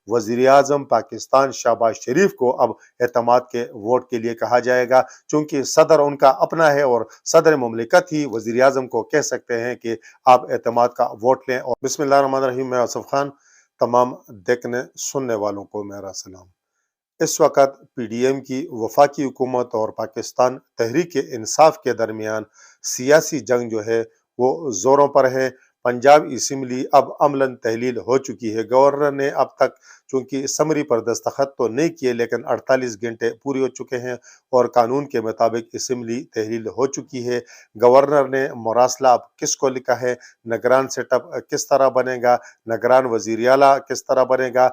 वज़ीर आज़म पाकिस्तान शहबाज शरीफ को अब एतमाद के वोट के लिए कहा जाएगा, चूँकि सदर उनका अपना है और सदर मुमलिकत ही वज़ीर आज़म को कह सकते हैं कि आप एतमाद का वोट लें। और बिस्मिल्लाहिर्रहमानिर्रहीम, मैं आसिफ खान, तमाम देखने सुनने वालों को मेरा सलाम। इस वक्त पीडीएम की वफाकी हुकूमत और पाकिस्तान तहरीक इंसाफ के दरमियान सियासी जंग जो है वो ज़ोरों पर है। पंजाब असम्बली अब अमलन तहलील हो चुकी है। गवर्नर ने अब तक चूंकि समरी पर दस्तखत तो नहीं किए, लेकिन 48 घंटे पूरे हो चुके हैं और कानून के मुताबिक असम्बली तहलील हो चुकी है। गवर्नर ने मरासला अब किसको लिखा है, निगरान सेटअप किस तरह बनेगा, निगरान वज़ीर आला किस तरह बनेगा,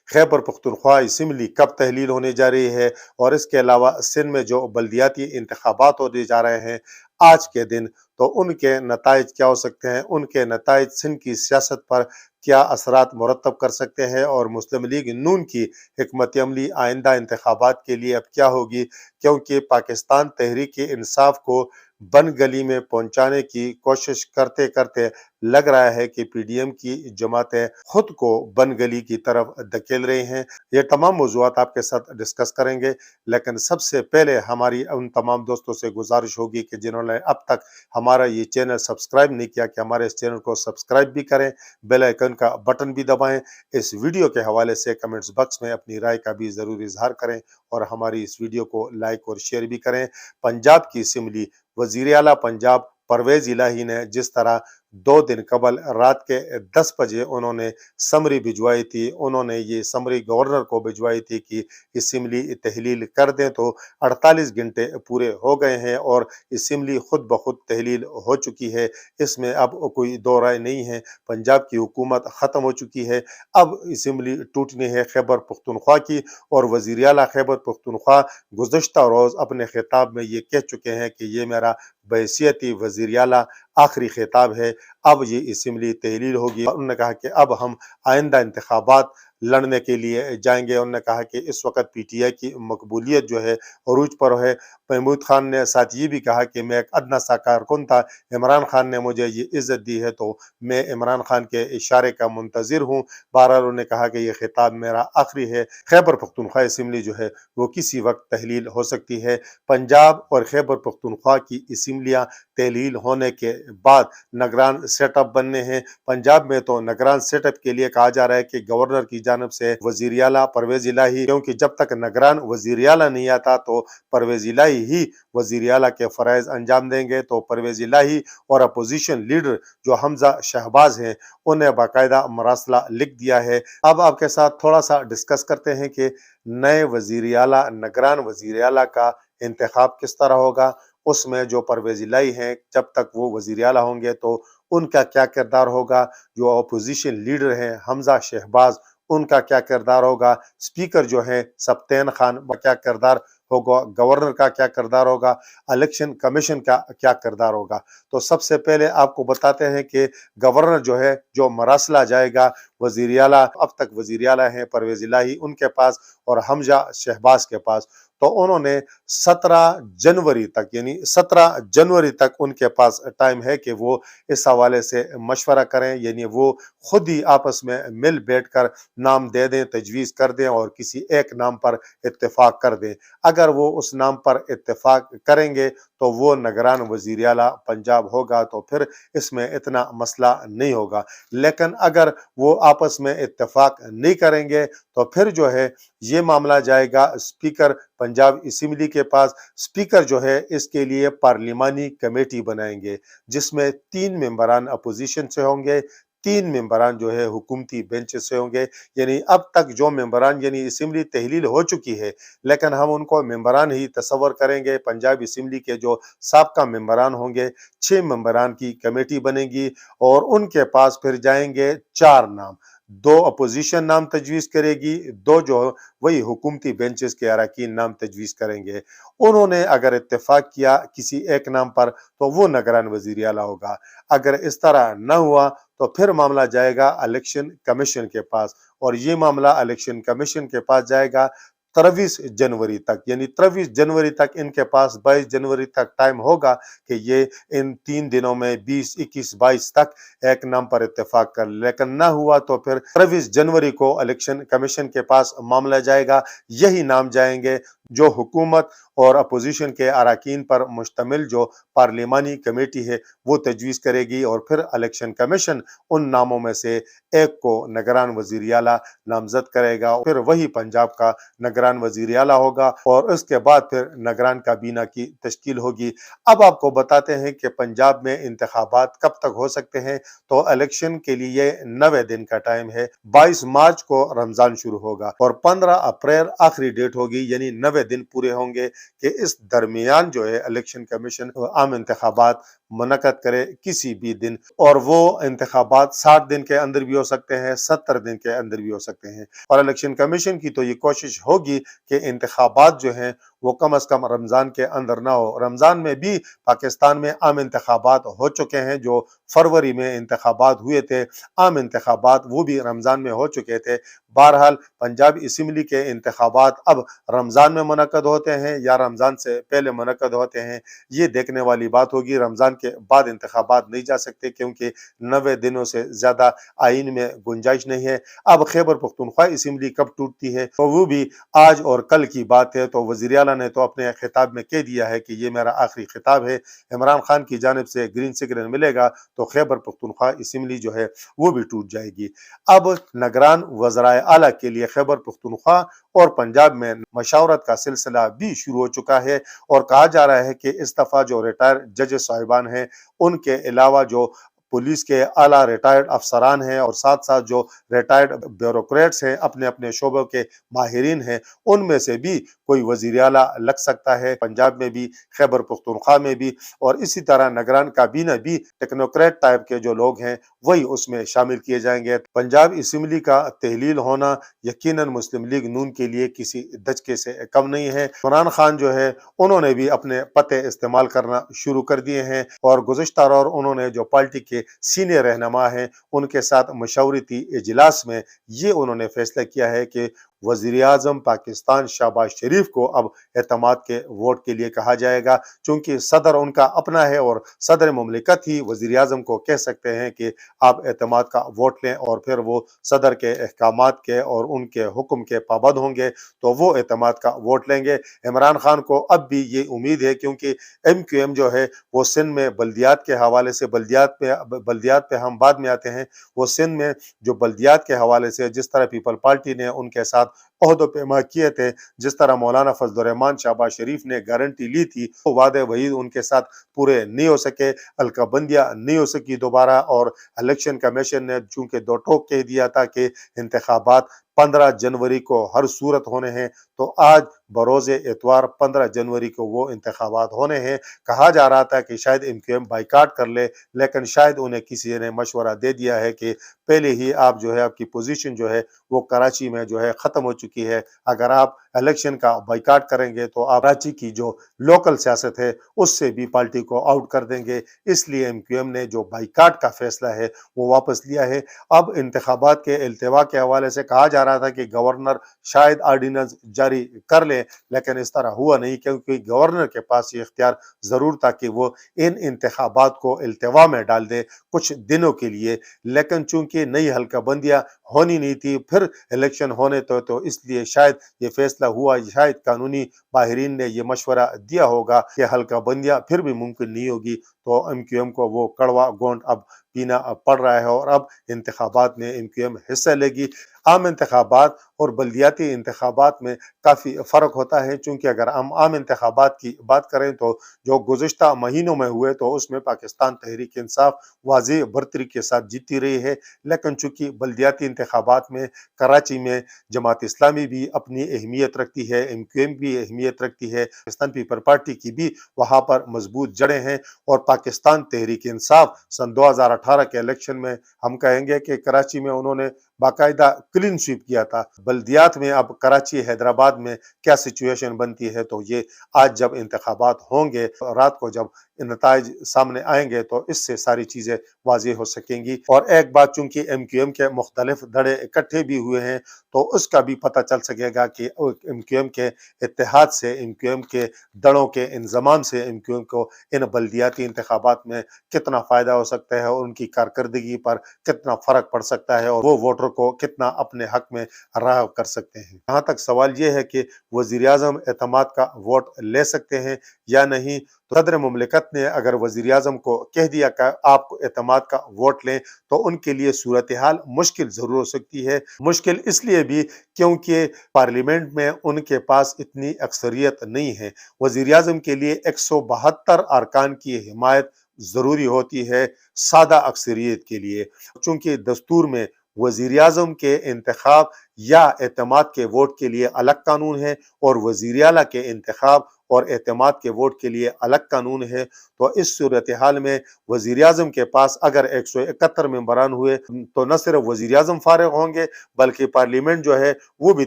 खैबर पख्तूनख्वा असम्बली कब तहलील होने जा रही है, और इसके अलावा सिंध में जो बल्दियाती इंतखाबात होने जा रहे हैं आज के दिन, तो उनके नताइज क्या हो सकते हैं, उनके नताइज सिंध की सियासत पर क्या असरात मुरतब कर सकते हैं, और मुस्लिम लीग नून की हिकमत अमली आइंदा इंतखाबात के लिए अब क्या होगी, क्योंकि पाकिस्तान तहरीक इंसाफ को बन गली में पहुंचाने की कोशिश करते करते लग रहा है कि पीडीएम की जमातें खुद को बन गली की तरफ धकेल रही हैं। ये तमाम मौज़ूआत आपके साथ डिस्कस करेंगे, लेकिन सबसे पहले हमारी उन तमाम दोस्तों से गुजारिश होगी कि जिन्होंने अब तक हमारा ये चैनल सब्सक्राइब नहीं किया कि हमारे इस चैनल को सब्सक्राइब भी करें, बेल आइकन का बटन भी दबाएं। इस वीडियो के हवाले से कमेंट्स बॉक्स में अपनी राय का भी ज़रूर इजहार करें और हमारी इस वीडियो को लाइक और शेयर भी करें। पंजाब की असम्बली वज़ीर आला पंजाब परवेज़ इलाही ने जिस तरह 2 दिन कबल रात के 10 बजे उन्होंने समरी भिजवाई थी, उन्होंने ये समरी गवर्नर को भिजवाई थी कि असम्बली तहलील कर दें, तो 48 घंटे पूरे हो गए हैं और असम्बली खुद ब खुद तहलील हो चुकी है। इसमें अब कोई दो राय नहीं है। पंजाब की हुकूमत ख़त्म हो चुकी है। अब असम्बली टूटनी है खैबर पख्तूनख्वा की, और वज़ीर आला खैबर पख्तूनख्वा गुज़श्ता रोज़ अपने खिताब में ये कह चुके हैं कि ये मेरा बहैसियती वज़ीर आला आखिरी खिताब है। अब ये असम्बली तहलील होगी। उन्होंने कहा कि अब हम आइंदा इंतखाबात लड़ने के लिए जाएंगे। उन्होंने कहा कि इस वक्त पीटीआई की मकबूलियत जो है अरूज पर है। महमूद खान ने साथ ये भी कहा कि मैं एक अदना सा कारकुन था, इमरान खान ने मुझे ये इज़्ज़त दी है, तो मैं इमरान खान के इशारे का मुंतज़िर हूँ। बहरहाल उन्होंने कहा कि ये खिताब मेरा आखिरी है। खैबर पख्तूनख्वा असम्बली जो है वो किसी वक्त तहलील हो सकती है। पंजाब और खैबर पख्तूनख्वा की असम्बलियाँ तहलील होने के बाद निगरान सेटअप बनने हैं। पंजाब में तो निगरान सेटअप के लिए कहा जा रहा है कि गवर्नर की जानिब से वज़ीर आला परवेज़ इलाही, क्योंकि जब तक निगरान वज़ीर आला नहीं आता तो परवेज़ इलाही ही वज़ीर आला के फ़राइज़ अंजाम देंगे। तो परवेज़ इलाही और अपोजिशन लीडर जो हमजा शहबाज हैं, उन्हें बाकायदा मरासला लिख दिया है। अब आपके साथ थोड़ा सा डिस्कस करते हैं कि नए वज़ीर आला, निगरान वज़ीर आला का इंतखाब किस तरह होगा। उसमें जो परवेज़ इलाही हैं, जब तक वो वज़ीर आला होंगे तो उनका क्या किरदार होगा, जो अपोजिशन लीडर हैं हमजा शहबाज, उनका क्या किरदार होगा, स्पीकर जो हैं सब्तैन खान का क्या किरदार होगा, गवर्नर का क्या किरदार होगा, इलेक्शन कमीशन का क्या किरदार होगा। तो सबसे पहले आपको बताते हैं कि गवर्नर जो है, जो मरासला जाएगा वज़ीर आला, अब तक वज़ीर आला हैं परवेज़ इलाही उनके पास और हमजा शहबाज के पास, तो उन्होंने 17 जनवरी तक, यानी 17 जनवरी तक उनके पास टाइम है कि वो इस हवाले से मशवरा करें, यानी वो खुद ही आपस में मिल बैठकर नाम दे दें, तजवीज़ कर दें और किसी एक नाम पर इत्तेफाक कर दें। अगर वो उस नाम पर इत्तेफाक करेंगे तो वो निगरान वज़ीर आला पंजाब होगा, तो फिर इसमें इतना मसला नहीं होगा। लेकिन अगर वो आपस में इत्तेफाक नहीं करेंगे तो फिर जो है ये मामला जाएगा स्पीकर पंजाब असम्बली के पास। स्पीकर जो है इसके लिए पार्लिमानी कमेटी बनाएंगे, जिसमें 3 मेंबरान अपोजिशन से होंगे, 3 मेंबरान जो है हुकूमती बेंच से होंगे। यानी अब तक जो मेंबरान, यानी असम्बली तहलील हो चुकी है, लेकिन हम उनको मेंबरान ही तस्वर करेंगे। पंजाब असम्बली के जो साबका मेंबरान होंगे, 6 मेंबरान की कमेटी बनेगी और उनके पास फिर जाएंगे 4 नाम। 2 अपोजिशन नाम तजवीज़ करेगी, 2 जो वही हुकूमती बेंचेस के अरकान नाम तजवीज़ करेंगे। उन्होंने अगर इत्तेफाक किया किसी एक नाम पर तो वो निगरान वज़ीर आला होगा। अगर इस तरह न हुआ तो फिर मामला जाएगा इलेक्शन कमीशन के पास, और ये मामला इलेक्शन कमीशन के पास जाएगा। 23 जनवरी तक, यानी 23 जनवरी तक इनके पास 22 जनवरी तक टाइम होगा कि ये इन 3 दिनों में 20, 21, 22 तक एक नाम पर इत्तेफाक कर, लेकिन ना हुआ तो फिर 23 जनवरी को इलेक्शन कमीशन के पास मामला जाएगा। यही नाम जाएंगे जो हुकूमत और अपोजिशन के अरकान पर मुश्तमिल जो पार्लिमानी कमेटी है वो तजवीज़ करेगी, और फिर इलेक्शन कमीशन उन नामों में से एक को निगरान वज़ीर आला नामजद करेगा। फिर वही पंजाब का निगरान वज़ीर आला होगा और उसके बाद फिर निगरान काबीना की तश्कील होगी। अब आपको बताते हैं कि पंजाब में इंतखाबात कब तक हो सकते हैं। तो इलेक्शन के लिए 90 दिन का टाइम है। 22 मार्च को रमजान शुरू होगा और 15 अप्रैल आखिरी डेट होगी, यानी 90 दिन पूरे होंगे कि इस दरमियान जो है इलेक्शन कमीशन आम इंतखाबात मुनक्कद करे किसी भी दिन, और वो इंतखाबात 60 दिन के अंदर भी हो सकते हैं, 70 दिन के अंदर भी हो सकते हैं। और इलेक्शन कमीशन की तो ये कोशिश होगी कि इंतखाबात जो हैं वो कम अज कम रमजान के अंदर ना हो। रमजान में भी पाकिस्तान में आम इंतखाबात हो चुके हैं, जो फरवरी में इंतखाबात हुए थे आम इंतखाबात वो भी रमजान में हो चुके थे। बहरहाल पंजाब असम्बली के इंतखाबात अब रमजान में मुनक्कद होते हैं या रमजान से पहले मुनक्कद होते हैं, ये देखने वाली बात होगी। रमजान के बाद इंतखाबात नहीं जा सकते क्योंकि 90 दिनों से ज्यादा आइन में गुंजाइश नहीं है। अब खैबर पख्तूनख्वा असम्बली कब टूटती है तो वो भी आज और कल की बात है। तो वज़ीर आला ने तो अपने खिताब में कह दिया है कि ये मेरा आखिरी खिताब है। इमरान खान की जानिब से ग्रीन सिग्नल मिलेगा तो खैबर पख्तूनख्वा असम्बली जो है वो भी टूट जाएगी। अब निगरान वज़राए आला के लिए खैबर पख्तूनख्वा और पंजाब में मशावरत का सिलसिला भी शुरू हो चुका है, और कहा जा रहा है कि इस दफा जो रिटायर्ड जज साहिबान हैं उनके अलावा जो पुलिस के आला रिटायर्ड अफसरान हैं और साथ साथ जो रिटायर्ड ब्यूरोक्रेट्स हैं, अपने अपने शोबों के माहिरीन हैं, उनमें से भी कोई वज़ीर आला लग सकता है। पंजाब में भी, खैबर पख्तूनख्वा में भी, और इसी तरह निगरान काबीना भी टेक्नोक्रेट टाइप के जो लोग हैं वही उसमें शामिल किए जाएंगे। पंजाब असम्बली का तहलील होना यकीनन मुस्लिम लीग नून के लिए किसी धचके से कम नहीं है। इमरान खान जो है उन्होंने भी अपने पते इस्तेमाल करना शुरू कर दिए हैं, और गुज़िश्ता और उन्होंने जो पार्टी के सीनियर रहनुमा हैं उनके साथ मशवरती इजलास में ये उन्होंने फैसला किया है कि वज़ीर आज़म पाकिस्तान शहबाज शरीफ को अब एतमाद के वोट के लिए कहा जाएगा, चूंकि सदर उनका अपना है और सदर मुमलिकत ही वज़ीर आज़म को कह सकते हैं कि आप एतमाद का वोट लें, और फिर वो सदर के अहकामात के और उनके हुक्म के पाबंद होंगे तो वो एतमाद का वोट लेंगे। इमरान खान को अब भी ये उम्मीद है, क्योंकि MQM जो है वो सिंध में बल्दियात के हवाले से, बल्दियात पे हम बाद में आते हैं, वो सिंध में जो बल्दियात के हवाले से जिस तरह पीपल पार्टी ने उनके साथ ओहदो पैमा किए थे, जिस तरह मौलाना फजल रहमान शहबाज शरीफ ने गारंटी ली थी, वो वादे वही उनके साथ पूरे नहीं हो सके, हल्काबंदियां नहीं हो सकी दोबारा, और इलेक्शन कमीशन ने चूंकि दो टोक कह दिया था कि इंतखाबात 15 जनवरी को हर सूरत होने हैं, तो आज बरोज़ एतवार 15 जनवरी को वो इंतखाबात होने हैं। कहा जा रहा था कि शायद MQM बाइकाट कर ले, लेकिन शायद उन्हें किसी ने मशवरा दे दिया है कि पहले ही आप जो है आपकी पोजीशन जो है वो कराची में जो है ख़त्म हो चुकी है। अगर आप इलेक्शन का बाइकाट करेंगे तो आप कराची की जो लोकल सियासत है उससे भी पार्टी को आउट कर देंगे। इसलिए MQM ने जो बाइकाट का फैसला है वो वापस लिया है। अब इंतखाबात के इल्तिवा के हवाले से कहा जा रहा था कि गवर्नर शायद आर्डिनेंस जारी कर ले, लेकिन इस तरह हुआ नहीं, क्योंकि गवर्नर के पास ये इख्तियार ज़रूर था कि वो इन इंतखाबात को इल्तिवा में डाल दे कुछ दिनों के लिए, लेकिन चूंकि नई हल्काबंदियां होनी नहीं थी, फिर इलेक्शन होने तो इसलिए शायद ये फैसला हुआ। शायद कानूनी माहिरीन ने ये मशवरा दिया होगा कि हल्काबंदियां फिर भी मुमकिन नहीं होगी, तो MQM को वो कड़वा गोंद अब पीना पड़ रहा है, और अब इंतखाबात में MQM हिस्सा लेगी। आम इंतखाबात और बल्दियाती इंतखाबात में काफ़ी फ़र्क होता है, चूँकि अगर हम आम इंतखाबात की बात करें तो जो गुज़िश्ता महीनों में हुए तो उसमें पाकिस्तान तहरीक इंसाफ वाज़ेह बरतरी के साथ जीती रही है, लेकिन चूँकि बल्दियाती इंतखाबात में कराची में जमात इस्लामी भी अपनी अहमियत रखती है, MQM भी अहमियत रखती है, पाकिस्तान पीपल पार्टी की भी वहाँ पर मजबूत जड़ें हैं, और पाकिस्तान तहरीक इंसाफ सन 2018 के इलेक्शन में हम कहेंगे कि कराची में उन्होंने बाकायदा क्लीन स्वीप किया था। बल्दियात में अब कराची, हैदराबाद में क्या सिचुएशन बनती है, तो ये आज जब इंतखाबात होंगे, रात को जब नताइज सामने आएंगे तो इससे सारी चीज़ें वाज़ेह हो सकेंगी। और एक बात, चूंकि MQM के मुख्तलिफ धड़े इकट्ठे भी हुए हैं, तो उसका भी पता चल सकेगा कि MQM के इत्तेहाद से, MQM के दड़ों के इंजमाम से MQM को इन बल्दियाती इंतखाबात में कितना फ़ायदा हो सकता है और उनकी कारकर्दगी पर कितना फ़र्क पड़ सकता है और वो वोटर को कितना अपने हक में राग़िब कर सकते हैं। यहाँ तक सवाल ये है कि वज़ीर-ए-आज़म एतमाद का वोट ले सकते हैं या नहीं। तो सदर मुमलिकत ने अगर वज़ीर-ए-आज़म को कह दिया कि आप एतमाद का वोट लें, तो उनके लिए सूरत हाल मुश्किल ज़रूर हो सकती है। मुश्किल इसलिए भी क्योंकि पार्लियामेंट में उनके पास इतनी अक्सरियत नहीं है। वज़ीर-ए-आज़म के लिए 172 अरकान की हिमायत ज़रूरी होती है सादा अक्सरियत के लिए, चूँकि दस्तूर में वज़ीर-ए-आज़म के इंतखाब या एतमाद के वोट के लिए अलग कानून है और वज़ीर आला के इंतखाब और एतमाद के वोट के लिए अलग कानून है। तो इस सूरत हाल में वज़ीर-ए-आज़म के पास अगर 171 मेंबरान हुए, तो न सिर्फ वज़ीर-ए-आज़म फारिग होंगे बल्कि पार्लियामेंट जो है वो भी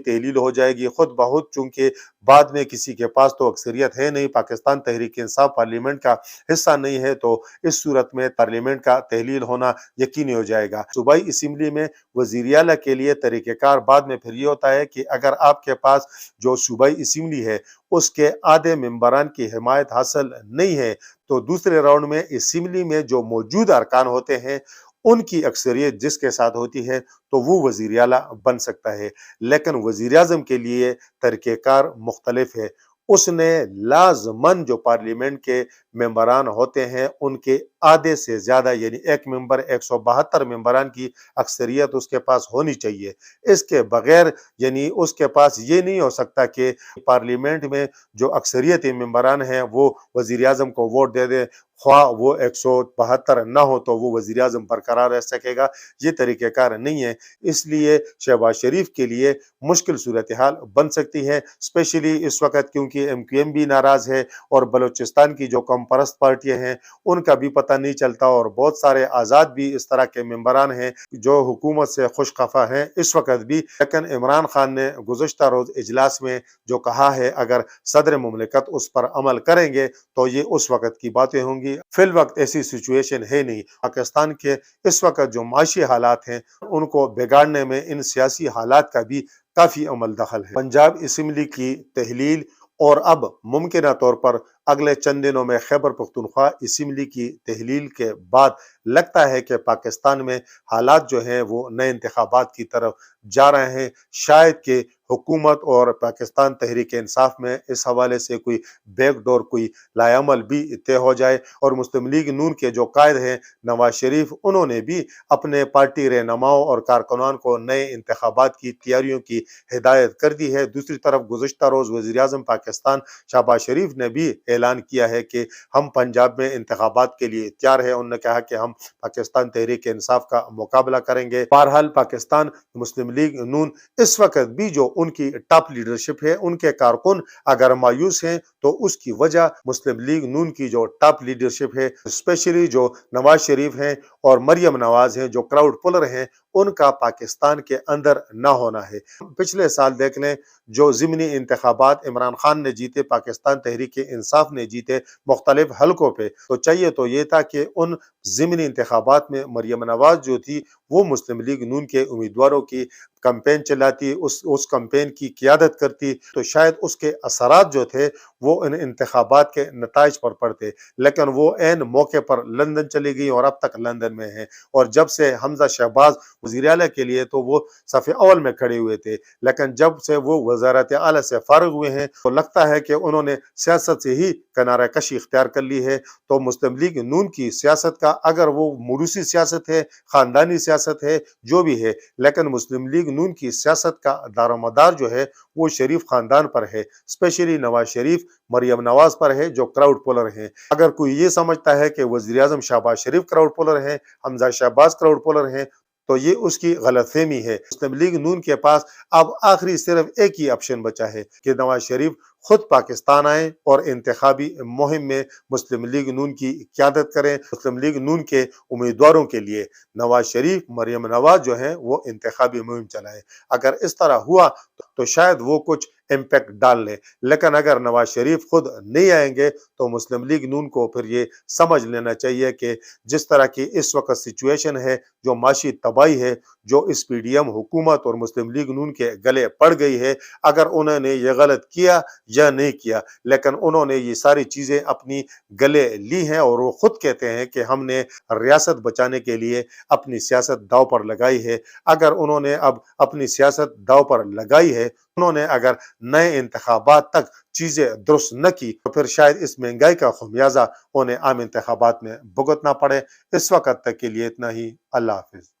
तहलील हो जाएगी खुद बहुत, चूँकि बाद में किसी के पास तो अक्सरियत है नहीं, पाकिस्तान तहरीक इंसाफ पार्लियामेंट का हिस्सा नहीं है, तो इस सूरत में पार्लियामेंट का तहलील होना यकीनी हो जाएगा। सूबाई असम्बली में वज़ीर आला के लिए तरीक़ेकार बाद में फिर ये होता है कि अगर आपके पास जो सूबाई असम्बली है उसके आधे मेंबरान की हिमायत हासिल नहीं है, तो दूसरे राउंड में असम्बली में जो मौजूद अरकान होते हैं उनकी अक्सरियत जिसके साथ होती है तो वो वज़ीर आला बन सकता है। लेकिन वज़ीर-ए-आज़म के लिए तरीक़ेकार मुख्तलिफ है। उसने लाज़मन जो पार्लियामेंट के मेंबरान होते हैं उनके आधे से ज़्यादा यानी एक मेंबर 172 मेंबरान की अक्सरियत उसके पास होनी चाहिए। इसके बगैर यानी उसके पास ये नहीं हो सकता कि पार्लियामेंट में जो अक्सरियती मेंबरान हैं वो वज़ीर-ए-आज़म को वोट दे दें, ख्वाह वो 172 ना हो तो वो वज़ीर-ए-आज़म बरकरार रह सकेगा। ये तरीक़ेकार नहीं है। इसलिए शहबाज शरीफ के लिए मुश्किल सूरत हाल बन सकती है, स्पेशली इस वक्त क्योंकि MQM भी नाराज़ है और बलूचिस्तान की जो कौम परस्त पार्टियाँ हैं उनका भी पता नहीं चलता और बहुत सारे आज़ाद भी इस तरह के मेंबरान हैं जो हुकूमत से खुश खफा हैं इस वक्त भी। लेकिन इमरान खान ने गुज़श्ता रोज़ इजलास में जो कहा है, अगर सदर मुमलिकत उस पर अमल करेंगे तो ये उस वक्त की बातें होंगी। फिल वक्त ऐसी सिचुएशन है नहीं। पाकिस्तान के इस वक्त जो माशी हालात हैं उनको बिगाड़ने में इन सियासी हालात का भी काफ़ी अमल दखल है। पंजाब असम्बली की तहलील और अब मुमकिन तौर पर अगले चंद दिनों में खैबर पख्तूनख्वा असम्बली की तहलील के बाद लगता है कि पाकिस्तान में हालात जो हैं वो नए इंतखाबात की तरफ जा रहे हैं। शायद कि हुकूमत और पाकिस्तान तहरीक इंसाफ में इस हवाले से कोई बैकडोर, कोई लायामल भी तय हो जाए और मुस्लिम लीग नून के जो कायद हैं नवाज शरीफ, उन्होंने भी अपने पार्टी रहनुमाओं और कारकुनान को नए इंतखाबात की तैयारियों की हिदायत कर दी है। दूसरी तरफ गुज़श्ता रोज़ वज़ीर-ए-आज़म पाकिस्तान शहबाज शरीफ ने भी ऐलान किया है कि हम पंजाब में इंतखाबात के लिए तैयार हैं। उन्होंने कहा कि हम पाकिस्तान तहरीक इंसाफ का मुकाबला करेंगे। बहरहाल पाकिस्तान मुस्लिम लीग नून इस वक्त भी जो उनकी टॉप लीडरशिप है, उनके कारकुन अगर मायूस हैं तो उसकी वजह मुस्लिम लीग नून की जो टॉप लीडरशिप है, स्पेशली जो नवाज शरीफ हैं और मरियम नवाज हैं जो क्राउड पुलर हैं, उनका पाकिस्तान के अंदर ना होना है। पिछले साल देख लें जो ज़िमनी इंतखाबात इमरान खान ने जीते, पाकिस्तान तहरीक इंसाफ ने जीते मुख्तलिफ हलकों पे, तो चाहिए तो ये था कि उन ज़िमनी इंतखाबात में मरियम नवाज जो थी वो मुस्लिम लीग नून के उम्मीदवारों की कैंपेन चलाती, उस कैंपेन की क़ियादत करती, तो शायद उसके असरात जो थे वो इन इंतखाबात के नताइज पर पड़ते। लेकिन वो ऐन मौके पर लंदन चली गई और अब तक लंदन में है। और जब से हमजा शहबाज वज़ीर आला के लिए तो वो सफ़े अव्वल में खड़े हुए थे, लेकिन जब से वो वज़ारत आला से फारिग हुए हैं तो लगता है कि उन्होंने सियासत से ही किनारा कशी इख्तियार कर ली है। तो मुस्लिम लीग नून की सियासत का अगर वो मुरूसी सियासत है, ख़ानदानी सियासत है, जो भी है, लेकिन मुस्लिम लीग नून की सियासत का दारोमदार जो है वो शरीफ ख़ानदान पर है, स्पेशली नवाज शरीफ, मरियम नवाज पर है जो क्राउड पुलर हैं। अगर कोई ये समझता है कि वज़ीर-ए-आज़म शहबाज शरीफ क्राउड पुलर हैं, हमजा शहबाज क्राउड पुलर हैं, تو یہ اس کی غلط فہمی ہے۔ مسلم لیگ نون کے پاس اب آخری صرف ایک ہی آپشن بچا ہے کہ نواز شریف خود پاکستان آئیں اور انتخابی مہم میں مسلم لیگ نون کی قیادت کریں۔ مسلم لیگ نون کے امیدواروں کے لیے نواز شریف، مریم نواز جو ہیں وہ انتخابی مہم چلائیں۔ اگر اس طرح ہوا تو شاید وہ کچھ امپیکٹ ڈال لیں، لیکن اگر نواز شریف خود نہیں آئیں گے تو مسلم لیگ نون کو پھر یہ سمجھ لینا چاہیے کہ جس طرح کی اس وقت سچویشن ہے، جو معاشی تباہی ہے، جو اس پی ڈی ایم حکومت اور مسلم لیگ نون کے گلے پڑ گئی ہے، اگر انہوں نے یہ غلط کیا یا نہیں کیا، لیکن انہوں نے یہ ساری چیزیں اپنی گلے لی ہیں اور وہ خود کہتے ہیں کہ ہم نے ریاست بچانے کے لیے اپنی سیاست داؤ پر لگائی ہے۔ اگر انہوں نے اب اپنی سیاست داؤ پر لگائی ہے، انہوں نے اگر نئے انتخابات تک چیزیں درست نہ کی تو پھر شاید اس مہنگائی کا خمیازہ انہیں عام انتخابات میں بھگتنا پڑے۔ اس وقت تک کے لیے اتنا ہی۔ اللہ حافظ۔